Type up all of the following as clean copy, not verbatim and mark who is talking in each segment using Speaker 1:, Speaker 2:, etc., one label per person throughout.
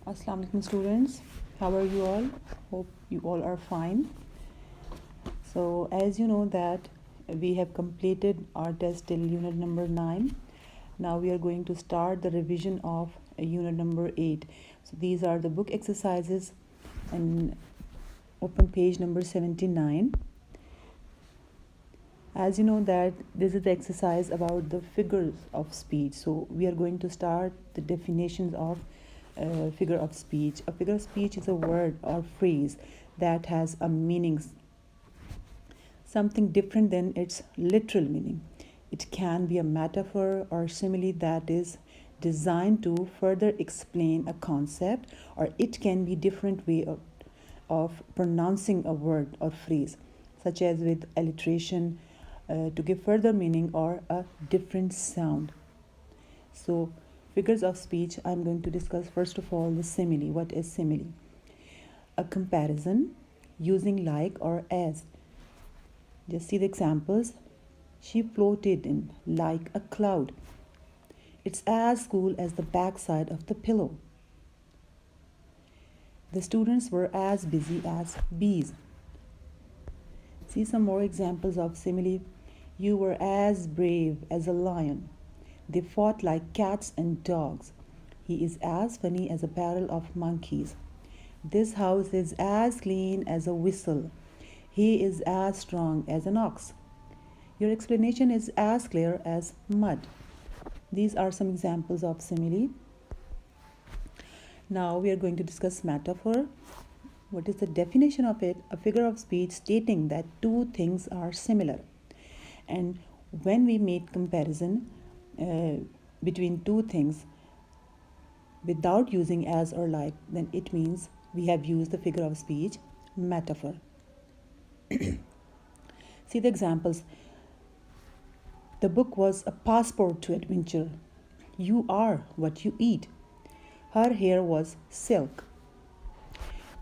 Speaker 1: Assalamu alaikum students, how are you all? Hope you all are fine. So as you know that we have completed our test till unit number 9. Now we are going to start the revision of unit number 8. So these are the book exercises and open page number 79. As you know that this is the exercise about the figures of speech. So we are going to start the definitions of figure of speech. A figure of speech is a word or phrase that has a meaning, something different than its literal meaning. It can be a metaphor or simile that is designed to further explain a concept, or it can be different way of pronouncing a word or phrase, such as with alliteration, to give further meaning or a different sound. So figures of speech, I'm going to discuss first of all the simile. What is simile? A comparison using like or as. Just see the examples. She floated in like a cloud. It's as cool as the backside of the pillow. The students were as busy as bees. See some more examples of simile. You were as brave as a lion. They fought like cats and dogs. He is as funny as a barrel of monkeys. This house is as clean as a whistle. He is as strong as an ox. Your explanation is as clear as mud. These are some examples of simile. Now we are going to discuss metaphor. What is the definition of it? A figure of speech stating that two things are similar. And when we make comparison between two things without using as or like, then it means we have used the figure of speech metaphor. See the examples. The book was a passport to adventure. You are what you eat. Her hair was silk.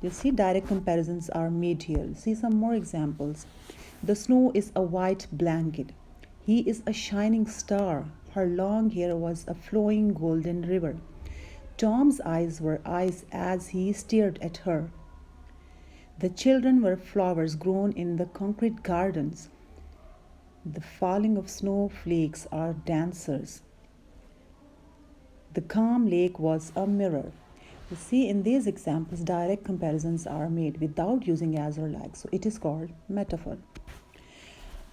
Speaker 1: You see, direct comparisons are made here. See some more examples. The snow is a white blanket. He is a shining star. Her long hair was a flowing golden river. Tom's eyes were eyes as he stared at her. The children were flowers grown in the concrete gardens. The falling of snowflakes are dancers. The calm lake was a mirror. You see, in these examples, direct comparisons are made without using as or like. So it is called metaphor.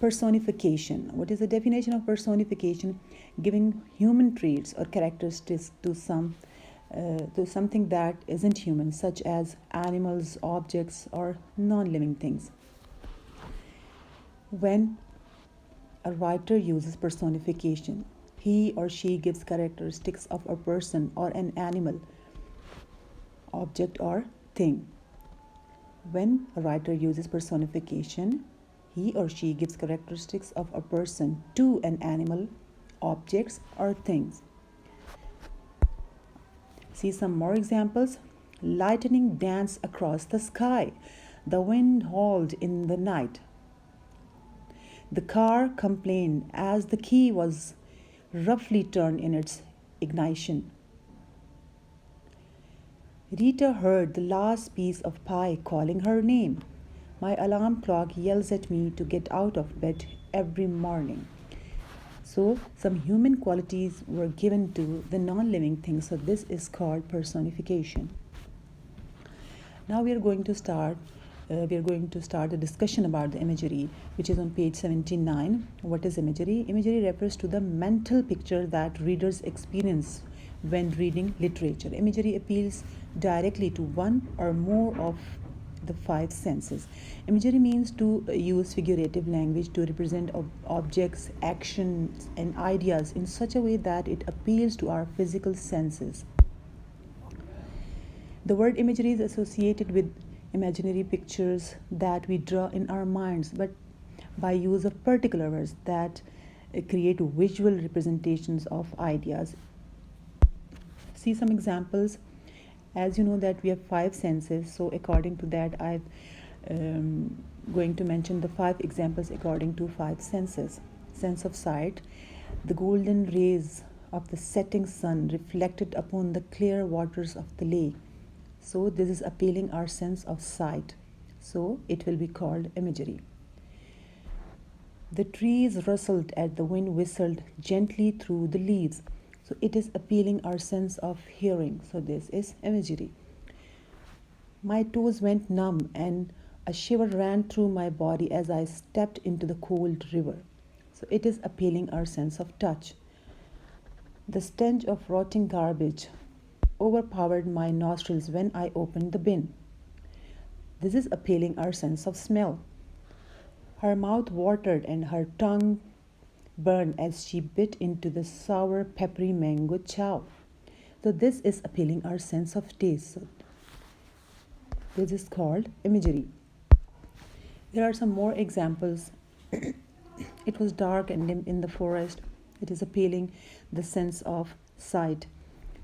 Speaker 1: Personification. What is the definition of personification? Giving human traits or characteristics to something that isn't human, such as animals, objects, or non-living things. When a writer uses personification, he or she gives characteristics of a person or an animal, object, or thing. When a writer uses personification, he or she gives characteristics of a person to an animal, objects, or things. See some more examples. Lightning danced across the sky. The wind howled in the night. The car complained as the key was roughly turned in its ignition. Rita heard the last piece of pie calling her name. My alarm clock yells at me to get out of bed every morning. So some human qualities were given to the non-living things. So this is called personification. Now we are going to start the discussion about the imagery, which is on page 79. What is imagery? Imagery refers to the mental picture that readers experience when reading literature. Imagery appeals directly to one or more of the five senses. Imagery means to use figurative language to represent objects, actions, and ideas in such a way that it appeals to our physical senses. The word imagery is associated with imaginary pictures that we draw in our minds, but by use of particular words that create visual representations of ideas. See some examples. As you know that we have five senses, so according to that I'm going to mention the five examples according to five senses. Sense of sight. The golden rays of the setting sun reflected upon the clear waters of the lake So this is appealing our sense of sight. So it will be called imagery. The trees rustled as the wind whistled gently through the leaves. So it is appealing our sense of hearing. So this is imagery. My toes went numb and a shiver ran through my body as I stepped into the cold river. So it is appealing our sense of touch. The stench of rotting garbage overpowered my nostrils when I opened the bin. This is appealing our sense of smell. Her mouth watered and her tongue burned as she bit into the sour, peppery mango chow. So this is appealing our sense of taste. So this is called imagery. There are some more examples. It was dark and dim in the forest. It is appealing the sense of sight.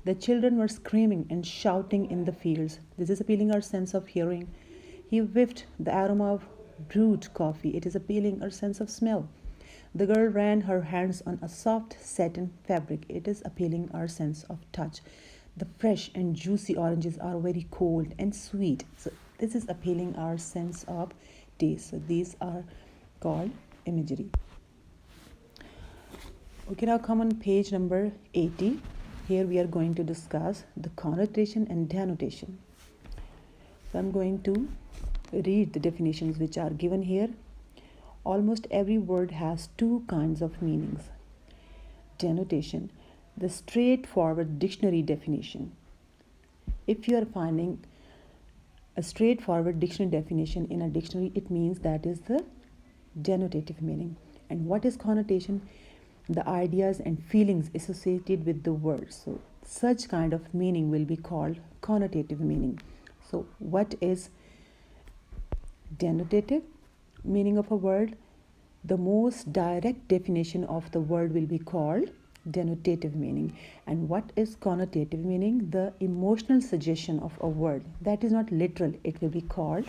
Speaker 1: The children were screaming and shouting in the fields. This is appealing our sense of hearing. He whiffed the aroma of brewed coffee. It is appealing our sense of smell. The girl ran her hands on a soft satin fabric. It is appealing our sense of touch. The fresh and juicy oranges are very cold and sweet. So this is appealing our sense of taste. So these are called imagery. Okay, now come on page number 80. Here we are going to discuss the connotation and denotation. So I'm going to read the definitions which are given here. Almost every word has two kinds of meanings. Denotation, the straightforward dictionary definition. If you are finding a straightforward dictionary definition in a dictionary, it means that is the denotative meaning. And what is connotation? The ideas and feelings associated with the word. So such kind of meaning will be called connotative meaning. So what is denotative meaning of a word? The most direct definition of the word will be called denotative meaning. And what is connotative meaning? The emotional suggestion of a word. That is not literal. It will be called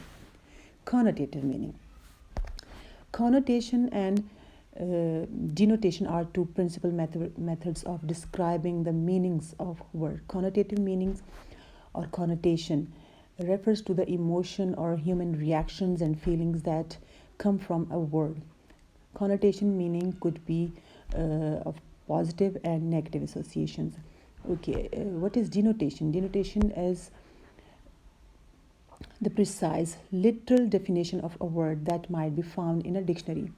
Speaker 1: connotative meaning. Connotation and denotation are two principal methods of describing the meanings of word. Connotative meanings or connotation refers to the emotion or human reactions and feelings that come from a word. Connotation meaning could be of positive and negative associations. Okay, what is denotation? Denotation is the precise literal definition of a word that might be found in a dictionary.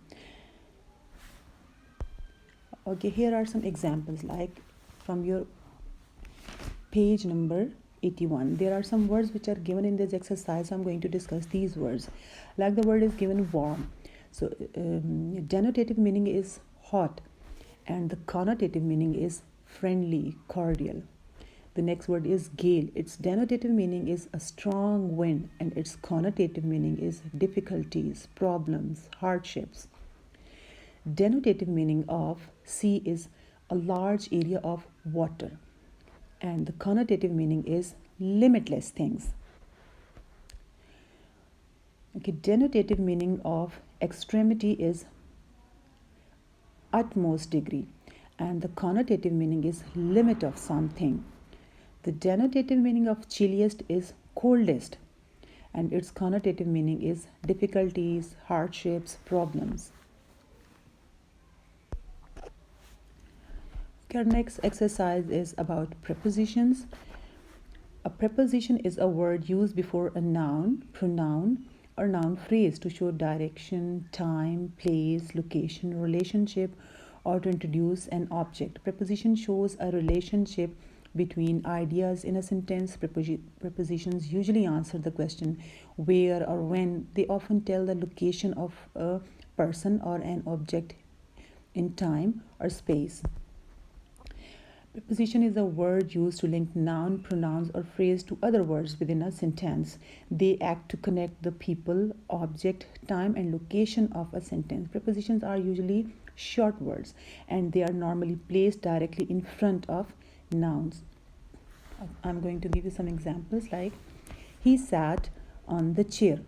Speaker 1: Okay, here are some examples like from your page number 81. There are some words which are given in this exercise. I'm going to discuss these words. Like the word is given warm. So denotative meaning is hot and the connotative meaning is friendly, cordial. The next word is gale. Its denotative meaning is a strong wind and its connotative meaning is difficulties, problems, hardships. Denotative meaning of sea is a large area of water and the connotative meaning is limitless things. Okay, denotative meaning of extremity is utmost degree and the connotative meaning is limit of something. The denotative meaning of chilliest is coldest and its connotative meaning is difficulties, hardships, problems. Our next exercise is about prepositions. A preposition is a word used before a noun, pronoun, or noun phrase to show direction, time, place, location, relationship, or to introduce an object. Preposition shows a relationship between ideas in a sentence. Prepositions usually answer the question where or when. They often tell the location of a person or an object in time or space. Preposition is a word used to link noun, pronouns, or phrase to other words within a sentence. They act to connect the people, object, time, and location of a sentence. Prepositions are usually short words and they are normally placed directly in front of nouns. I'm going to give you some examples like he sat on the chair.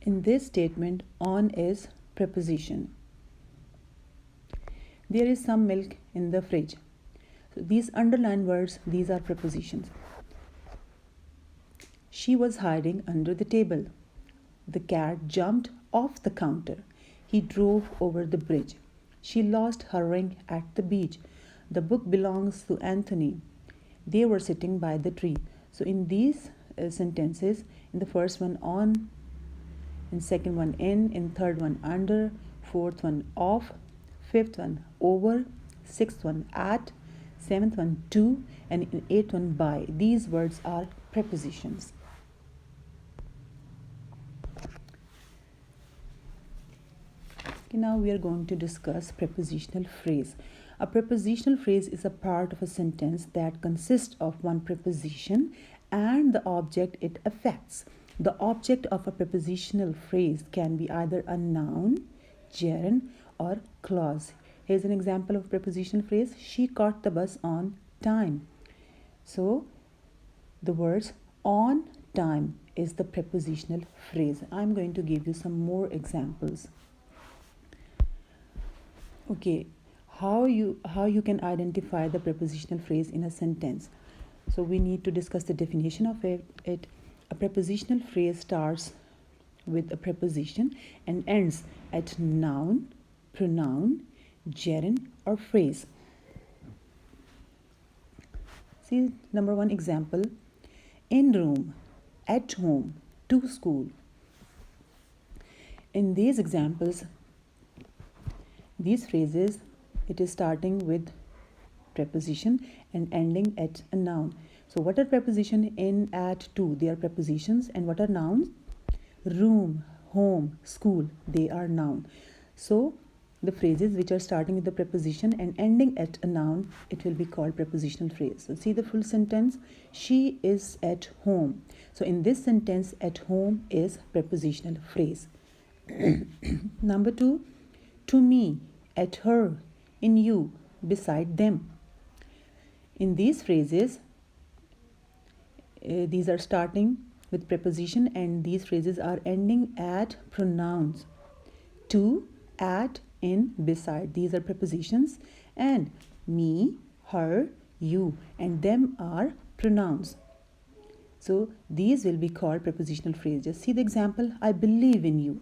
Speaker 1: In this statement, on is preposition. There is some milk in the fridge. So these underlined words, these are prepositions. She was hiding under the table. The cat jumped off the counter. He drove over the bridge. She lost her ring at the beach. The book belongs to Anthony. They were sitting by the tree. So in these sentences, in the first one on, in second one in third one under, fourth one off, fifth one over, sixth one at, seventh one to, and in eighth one by. These words are prepositions. Okay, now we are going to discuss prepositional phrase. A prepositional phrase is a part of a sentence that consists of one preposition and the object it affects. The object of a prepositional phrase can be either a noun, gerund, or clause. Here's an example of prepositional phrase. She caught the bus on time. So the words on time is the prepositional phrase. I'm going to give you some more examples. Okay, how you can identify the prepositional phrase in a sentence. So we need to discuss the definition of it. A prepositional phrase starts with a preposition and ends at noun, pronoun, gerund, or phrase. See number one example: in room, at home, to school. In these examples, these phrases, it is starting with preposition and ending at a noun. So what are preposition? In, at, to, they are prepositions. And what are nouns? Room, home, school, they are noun. So the phrases which are starting with the preposition and ending at a noun, it will be called prepositional phrase. So see the full sentence: she is at home. So in this sentence, at home is prepositional phrase. Number two, to me, at her, in you, beside them. In these phrases, these are starting with preposition and these phrases are ending at pronouns. To, at, in, beside, these are prepositions, and me, her, you, and them are pronouns. So these will be called prepositional phrases. Just see the example: I believe in you.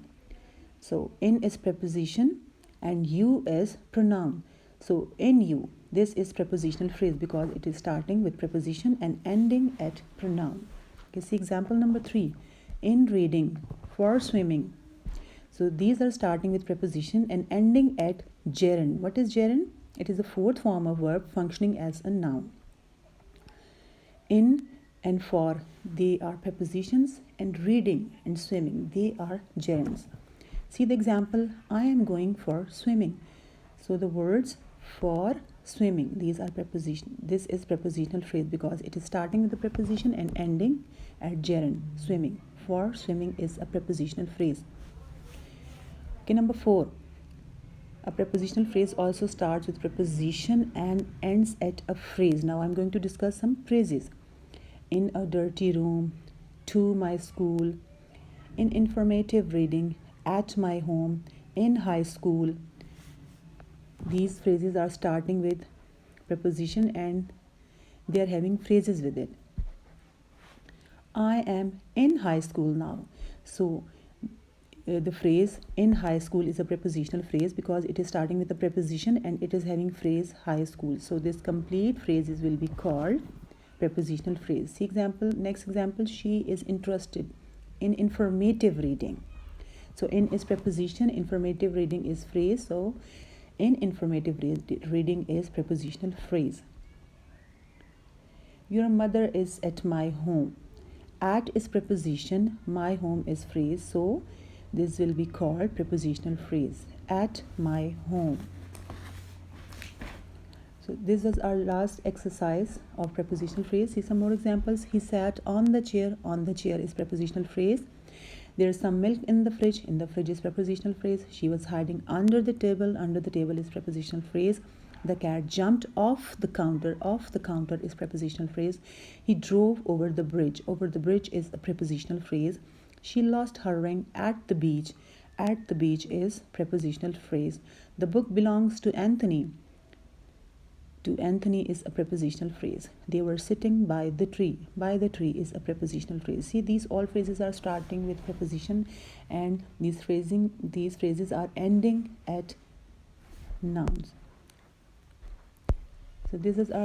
Speaker 1: So in is preposition and you is pronoun. So in you, this is prepositional phrase because it is starting with preposition and ending at pronoun. Okay, see example number 3: in reading, for swimming. So these are starting with preposition and ending at gerund. What is gerund? It is the fourth form of verb functioning as a noun. In and for, they are prepositions, and reading and swimming, they are gerunds. See the example: I am going for swimming. So the words for swimming, these are preposition. This is prepositional phrase because it is starting with the preposition and ending at gerund, swimming. For swimming is a prepositional phrase. Okay, number 4. A prepositional phrase also starts with preposition and ends at a phrase. Now I'm going to discuss some phrases. In a dirty room, to my school, in informative reading, at my home, in high school. These phrases are starting with preposition and they are having phrases with it. I am in high school now. So the phrase in high school is a prepositional phrase because it is starting with a preposition and it is having phrase high school. So this complete phrases will be called prepositional phrase. See example, next example: she is interested in informative reading. So in is preposition, informative reading is phrase. So in informative reading is prepositional phrase. Your mother is at my home. At is preposition, my home is phrase. So this will be called prepositional phrase. At my home. So this was our last exercise of prepositional phrase. See some more examples. He sat on the chair. On the chair is prepositional phrase. There is some milk in the fridge. In the fridge is prepositional phrase. She was hiding under the table. Under the table is prepositional phrase. The cat jumped off the counter. Off the counter is prepositional phrase. He drove over the bridge. Over the bridge is a prepositional phrase. She lost her ring at the beach. At the beach is prepositional phrase. The book belongs to Anthony. To Anthony is a prepositional phrase. They were sitting by the tree. By the tree is a prepositional phrase. See, these all phrases are starting with preposition, and these phrases are ending at nouns. So this is our